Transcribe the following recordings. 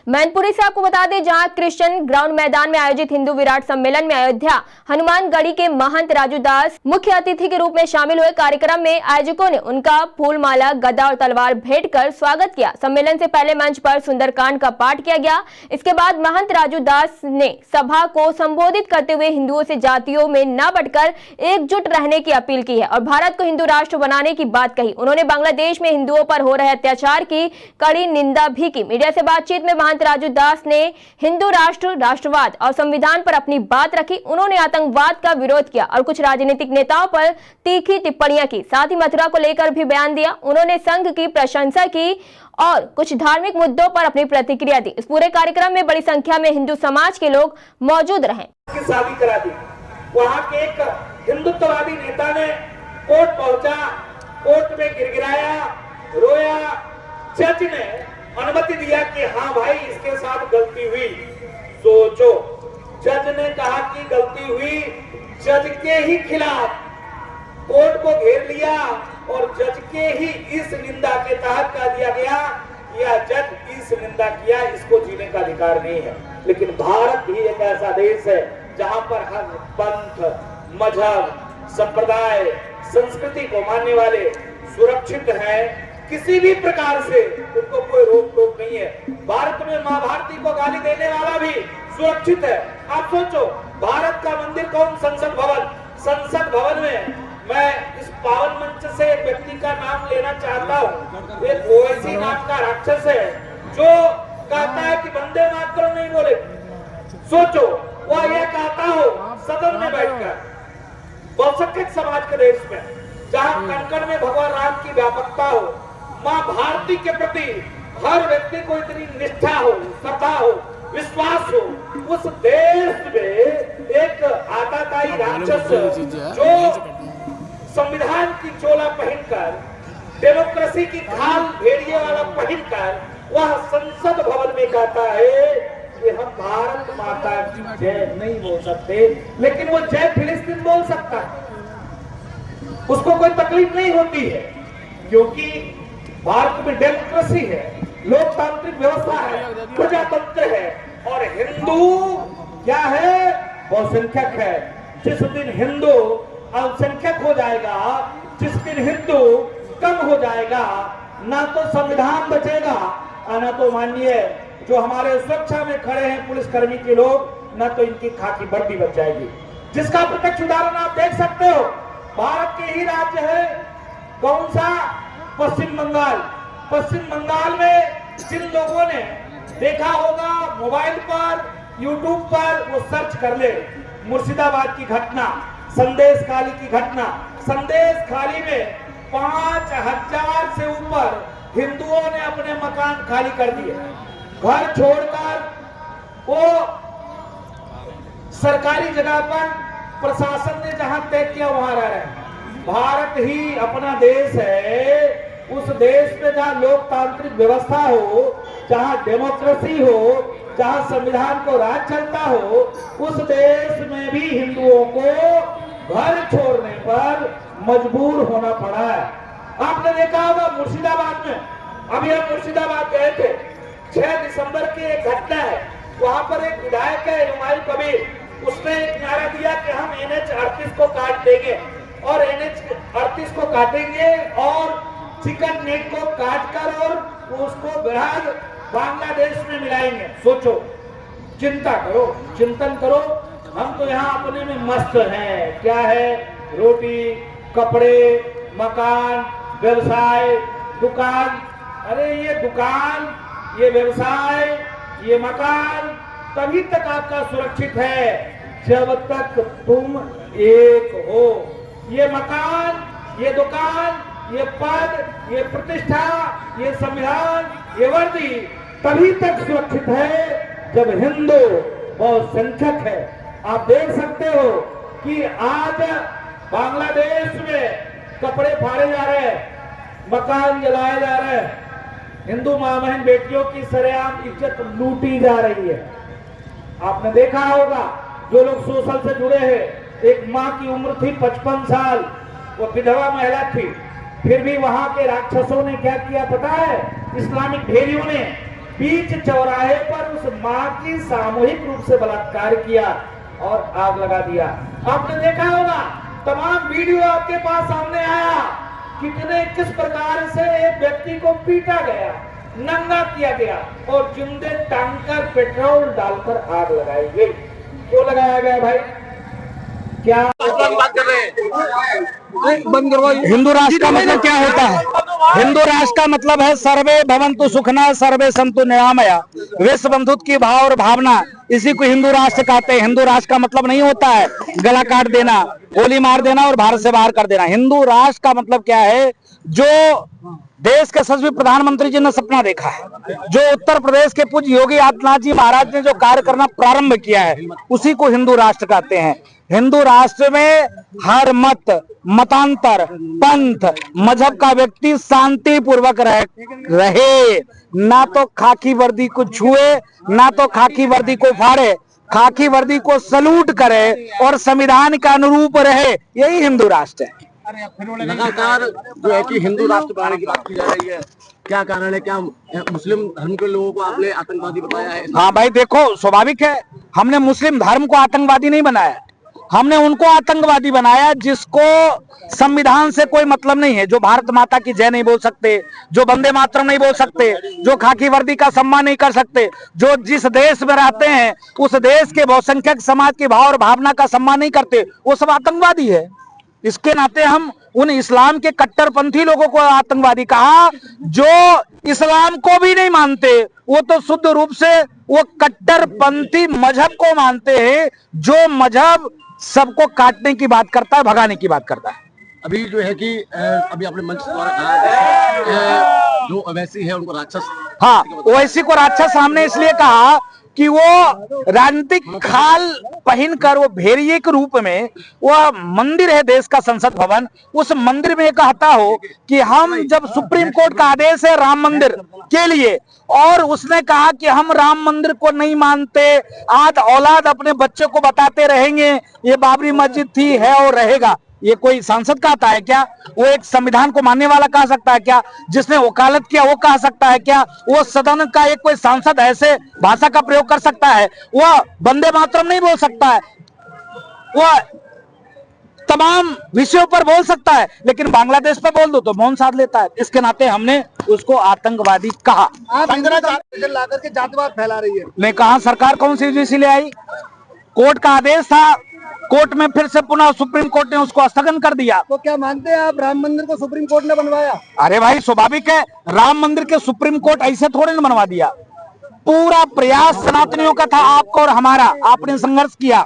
मैनपुरी से आपको बता दें, जहां क्रिश्चियन ग्राउंड मैदान में आयोजित हिंदू विराट सम्मेलन में अयोध्या हनुमानगढ़ी के महंत राजू दास मुख्य अतिथि के रूप में शामिल हुए। कार्यक्रम में आयोजकों ने उनका फूल माला, गदा और तलवार भेंट कर स्वागत किया। सम्मेलन से पहले मंच पर सुंदरकांड का पाठ किया गया। इसके बाद महंत राजू दास ने सभा को संबोधित करते हुए हिंदुओं से जातियों में न बंटकर एकजुट रहने की अपील की है और भारत को हिंदू राष्ट्र बनाने की बात कही। उन्होंने बांग्लादेश में हिंदुओं पर हो रहे अत्याचार की कड़ी निंदा भी की। मीडिया से बातचीत में महंत राजू दास ने हिंदू राष्ट्र, राष्ट्रवाद और संविधान पर अपनी बात रखी। उन्होंने आतंकवाद का विरोध किया और कुछ राजनीतिक नेताओं पर तीखी टिप्पणियां की। साथ ही मथुरा को लेकर भी बयान दिया। उन्होंने संघ की प्रशंसा की और कुछ धार्मिक मुद्दों पर अपनी प्रतिक्रिया दी। इस पूरे कार्यक्रम में बड़ी संख्या में हिंदू समाज के लोग मौजूद रहे। शादी करा दी। वहां के एक हिंदुत्ववादी नेता ने कोर्ट पहुंचा, कोर्ट में गिड़गिड़ाया, रोया। जज ने अनुमति दिया कि हाँ भाई इसके साथ गलती हुई। सोचो, जज ने कहा कि गलती हुई, जज के ही खिलाफ कोर्ट को घेर लिया और जज के ही इस निंदा के तहत कह दिया गया यह जज इस निंदा किया, इसको जीने का अधिकार नहीं है। लेकिन भारत भी एक ऐसा देश है जहां पर हर पंथ, मजहब, संप्रदाय, संस्कृति को मानने वाले सुरक्षित हैं। किसी भी प्रकार से उनको कोई रोक टोक नहीं है। भारत में मां भारती को गाली देने वाला भी सुरक्षित है। आप सोचो, भारत का मंदिर कौन? संसद भवन। संसद भवन में मैं इस पावन मंच से एक व्यक्ति का नाम लेना चाहता हूँ। एक ओवैसी नाम का राक्षस है जो कहता है कि वंदे मातरम नहीं बोले। सोचो, वह यह कहता हो सदन में बैठकर, बहुसंख्यक समाज के देश में जहाँ कण-कण में भगवान राम की व्यापकता हो, मां भारती के प्रति हर व्यक्ति को इतनी निष्ठा हो, श्रद्धा हो, विश्वास हो, उस देश में एक आताताई राक्षस जो संविधान की चोला पहनकर, डेमोक्रेसी की खाल भेड़िए वाला पहनकर वह संसद भवन में कहता है कि हम भारत माता की जय नहीं बोल सकते, लेकिन वो जय फिलिस्तीन बोल सकता है। उसको कोई तकलीफ नहीं होती है क्योंकि भारत में डेमोक्रेसी है, लोकतांत्रिक व्यवस्था है, प्रजातंत्र है और हिंदू क्या है? बहुसंख्यक है। जिस दिन हिंदू अल्पसंख्यक हो जाएगा, जिस दिन हिंदू कम हो जाएगा, ना तो संविधान बचेगा और ना तो माननीय जो हमारे सुरक्षा में खड़े हैं पुलिसकर्मी के लोग, ना तो इनकी खाकी वर्दी बच जाएगी। जिसका प्रत्यक्ष उदाहरण आप देख सकते हो। भारत के ही राज्य है कौन सा? पश्चिम बंगाल। पश्चिम बंगाल में जिन लोगों ने देखा होगा मोबाइल पर, यूट्यूब पर, वो सर्च कर ले, मुर्शिदाबाद की घटना, संदेश खाली की घटना। संदेश खाली में 5000 से ऊपर हिंदुओं ने अपने मकान खाली कर दिए, घर छोड़कर वो सरकारी जगह पर प्रशासन ने जहां तय किया वहां रह रहे हैं। भारत ही अपना देश है, उस देश में जहां लोकतांत्रिक व्यवस्था हो, जहां डेमोक्रेसी हो, जहां संविधान को राज चलता हो, उस देश में भी हिंदुओं को घर छोड़ने पर मजबूर होना पड़ा है। आपने देखा होगा मुर्शिदाबाद में, अभी हम मुर्शिदाबाद गए थे, 6 दिसंबर की एक घटना है। वहां पर एक विधायक है हुमायूं कबीर, उसने एक नारा दिया कि हम NH 38 को काट देंगे और NH 38 को काटेंगे और चिकन नेट को काटकर और उसको बिहार बांग्लादेश में मिलाएंगे। सोचो, चिंता करो, चिंतन करो। हम तो यहाँ अपने में मस्त हैं। क्या है? रोटी, कपड़े, मकान, व्यवसाय, दुकान। अरे ये दुकान, ये व्यवसाय, ये मकान तभी तक आपका सुरक्षित है जब तक तुम एक हो। ये मकान, ये दुकान, ये पद, ये प्रतिष्ठा, ये संविधान, ये वर्दी तभी तक सुरक्षित है जब हिंदू बहुसंख्यक है। आप देख सकते हो कि आज बांग्लादेश में कपड़े फाड़े जा रहे हैं, मकान जलाए जा रहे हैं, हिंदू मां बहन बेटियों की सरेआम इज्जत लूटी जा रही है। आपने देखा होगा, जो लोग सोशल से जुड़े हैं, एक माँ की उम्र थी 55 साल, वो विधवा महिला थी, फिर भी वहां के राक्षसों ने क्या किया पता है? इस्लामिक भेड़ियों ने बीच चौराहे पर मां की सामूहिक रूप से बलात्कार किया और आग लगा दिया। आपने देखा होगा, तमाम वीडियो आपके पास सामने आया, किस प्रकार से एक व्यक्ति को पीटा गया, नंगा किया गया और जिंदे टांगकर पेट्रोल डालकर आग लगाई गई। क्यों लगाया गया भाई? क्या बात कर रहे हैं? बंद करवाओ। हिंदू राष्ट्र का मतलब क्या होता है? हिंदू राष्ट्र का मतलब है सर्वे भवन्तु सुखिनः सर्वे सन्तु निरामया, विश्व बंधुत्व की भाव और भावना, इसी को हिंदू राष्ट्र कहते हैं। हिंदू राष्ट्र का मतलब नहीं होता है गला काट देना, गोली मार देना और भारत से बाहर कर देना। हिंदू राष्ट्र का मतलब क्या है? जो देश के यशस्वी प्रधानमंत्री जी ने सपना देखा है, जो उत्तर प्रदेश के पूज्य योगी आदित्यनाथ जी महाराज ने जो कार्य करना प्रारंभ किया है, उसी को हिंदू राष्ट्र कहते हैं। हिंदू राष्ट्र में हर मत, मतांतर, पंथ, मजहब का व्यक्ति शांति पूर्वक रहे, ना तो खाकी वर्दी को छुए, ना तो खाकी वर्दी को फाड़े, खाकी वर्दी को सलूट करे और संविधान के अनुरूप रहे। यही हिंदू राष्ट्र है। लगातार जो है कि हिंदू राष्ट्र बनाने की बात की जा रही है, क्या कारण है? क्या मुस्लिम धर्म के लोगों को आपने आतंकवादी बताया है? हाँ भाई देखो, स्वाभाविक है, हमने मुस्लिम धर्म को आतंकवादी नहीं बनाया, हमने उनको आतंकवादी बनाया जिसको संविधान से कोई मतलब नहीं है, जो भारत माता की जय नहीं बोल सकते, जो वंदे मातरम नहीं बोल सकते, जो खाकी वर्दी का सम्मान नहीं कर सकते, जो जिस देश में रहते हैं उस देश के बहुसंख्यक समाज की भाव और भावना का सम्मान नहीं करते, वो सब आतंकवादी है। इसके नाते हम उन इस्लाम के कट्टरपंथी लोगों को आतंकवादी कहा, जो इस्लाम को भी नहीं मानते, वो तो शुद्ध रूप से वो कट्टरपंथी मजहब को मानते हैं, जो मजहब सबको काटने की बात करता है, भगाने की बात करता है। अभी जो है कि अभी आपने मंच द्वारा कहा जो अवैसी है उनको राक्षस, हाँ, ओवैसी को राक्षस हमने इसलिए कहा कि वो राजनीतिक खाल पहनकर वो भेड़िए के रूप में, वह मंदिर है देश का संसद भवन, उस मंदिर में कहता हो कि हम, जब सुप्रीम कोर्ट का आदेश है राम मंदिर के लिए, और उसने कहा कि हम राम मंदिर को नहीं मानते, आज औलाद अपने बच्चों को बताते रहेंगे ये बाबरी मस्जिद थी, है और रहेगा। ये कोई सांसद कहता है क्या? वो एक संविधान को मानने वाला कह सकता है क्या? जिसने वकालत किया वो कह सकता है क्या? वो सदन का एक कोई सांसद ऐसे भाषा का प्रयोग कर सकता है? वो वंदे मातरम नहीं बोल सकता है, वो तमाम विषयों पर बोल सकता है, लेकिन बांग्लादेश पर बोल दो तो मौन साध लेता है। इसके नाते हमने उसको आतंकवादी कहा। लाकर के जातिवाद फैला रही है। मैं कहा सरकार कौन सी यूजीसी ले आई? कोर्ट का आदेश था, कोर्ट में फिर से पुनः सुप्रीम कोर्ट ने उसको स्थगन कर दिया। तो क्या मानते हैं आप राम मंदिर को सुप्रीम कोर्ट ने बनवाया? अरे भाई स्वाभाविक है, राम मंदिर के सुप्रीम कोर्ट ऐसे थोड़े न बनवा दिया। पूरा प्रयास सनातनियों का था, आपका और हमारा। आपने संघर्ष किया,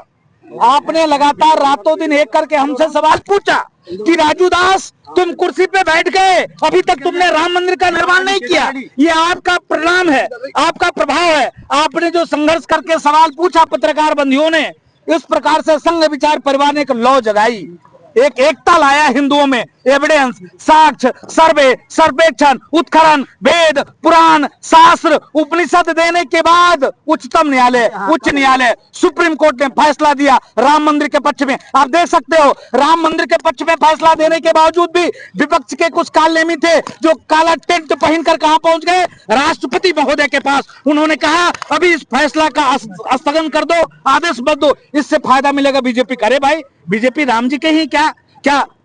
आपने लगातार रातों दिन एक करके हमसे सवाल पूछा कि राजू दास तुम कुर्सी पे बैठ गए, अभी तक तुमने राम मंदिर का निर्माण नहीं किया। ये आपका परिणाम है, आपका प्रभाव है। आपने जो संघर्ष करके सवाल पूछा पत्रकार बंधुओं ने, इस प्रकार से संघ विचार परिवार ने एक लौ जगाई, एक एकता लाया हिंदुओं में। एविडेंस, साक्ष्य, सर्वे, सर्वेक्षण, उत्खनन, वेद, पुराण, शास्त्र, उपनिषद देने के बाद उच्चतम न्यायालय, उच्च न्यायालय, सुप्रीम कोर्ट ने फैसला दिया राम मंदिर के पक्ष में। आप देख सकते हो, राम मंदिर के पक्ष में फैसला देने के बावजूद भी विपक्ष के कुछ कालनेमी थे जो काला टेंट पहनकर कहां पहुंच गए? राष्ट्रपति महोदय के पास। उन्होंने कहा अभी इस फैसला का स्थगन कर दो, आदेश बदल दो, इससे फायदा मिलेगा बीजेपी। करे भाई, बीजेपी राम जी के ही क्या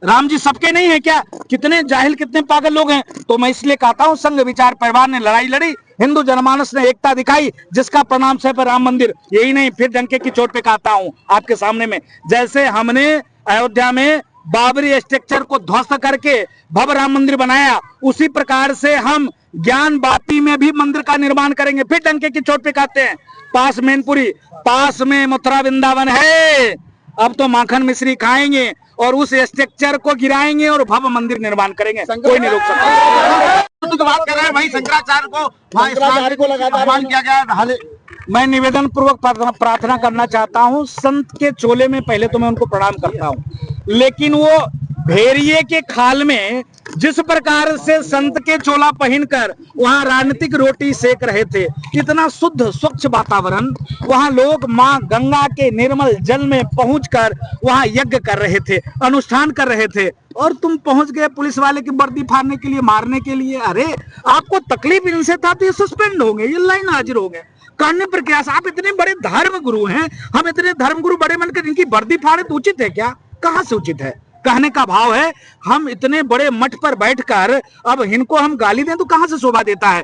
राम जी सबके नहीं है क्या? कितने जाहिल, कितने पागल लोग हैं। तो मैं इसलिए कहता हूं, संघ विचार परिवार ने लड़ाई लड़ी, हिंदू जनमानस ने एकता दिखाई, जिसका परिणाम से राम मंदिर। यही नहीं, फिर डंके की चोट पे कहता हूं आपके सामने में, जैसे हमने अयोध्या में बाबरी स्ट्रक्चर को ध्वस्त करके भव्य राम मंदिर बनाया, उसी प्रकार से हम ज्ञान बापी में भी मंदिर का निर्माण करेंगे। फिर डंके की चोट पे कहते हैं, पास मैनपुरी, पास में मथुरा वृंदावन है, अब तो माखन मिश्री खाएंगे और उस स्ट्रक्चर को गिराएंगे और भव्य मंदिर निर्माण करेंगे। कोई नहीं रोक सकता। तो बात कर रहे हैं भाई, शंकराचार्य को अपमान किया गया। मैं निवेदन पूर्वक प्रार्थना करना चाहता हूं, संत के चोले में पहले तो मैं उनको प्रणाम करता हूं, लेकिन वो भेड़िए के खाल में जिस प्रकार से संत के चोला पहनकर वहां राजनीतिक रोटी सेक रहे थे, इतना शुद्ध स्वच्छ वातावरण, वहां लोग मां गंगा के निर्मल जल में पहुंचकर वहां यज्ञ कर रहे थे, अनुष्ठान कर रहे थे, और तुम पहुंच गए पुलिस वाले की वर्दी फाड़ने के लिए, मारने के लिए। अरे आपको तकलीफ इनसे था तो ये सस्पेंड हो गए, ये लाइन हाजिर हो गए। कहने पर क्या, आप इतने बड़े धर्म गुरु हैं, हम इतने धर्म गुरु बड़े मनकर इनकी वर्दी फाड़े तो उचित है क्या? कहां से उचित है? कहने का भाव है हम इतने बड़े मठ पर बैठकर अब इनको हम गाली दें तो कहां से शोभा देता है?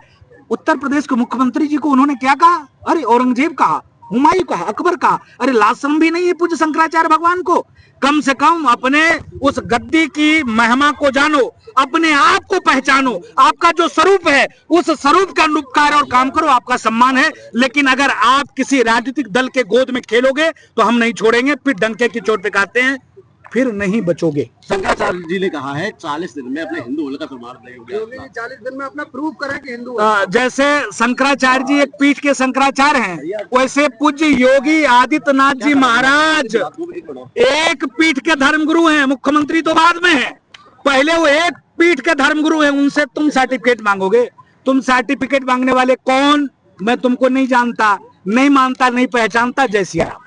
उत्तर प्रदेश के मुख्यमंत्री जी को उन्होंने क्या कहा? अरे औरंगजेब कहा, हुमायूं कहा, अकबर कहा। अरे लाज शर्म भी नहीं है पूज्य शंकराचार्य भगवान को? कम से कम अपने उस गद्दी की महिमा को जानो, अपने आप को पहचानो, आपका जो स्वरूप है उस स्वरूप का उपकार और काम करो, आपका सम्मान है। लेकिन अगर आप किसी राजनीतिक दल के गोद में खेलोगे तो हम नहीं छोड़ेंगे, फिर डंके की चोट पे कहते हैं, फिर नहीं बचोगे। शंकराचार्य जी ने कहा है 40 दिन में अपने हिंदू होने का प्रमाण देंगे। 40 दिन में अपना प्रूव करें कि हिंदू जैसे शंकराचार्य जी एक पीठ के शंकराचार्य हैं, वैसे पूज्य योगी आदित्यनाथ जी महाराज एक पीठ के धर्मगुरु हैं। मुख्यमंत्री तो बाद में है, पहले वो एक पीठ के धर्मगुरु हैं। उनसे तुम सर्टिफिकेट मांगोगे? तुम सर्टिफिकेट मांगने वाले कौन? मैं तुमको नहीं जानता, नहीं मानता, नहीं पहचानता। जय सिया राम।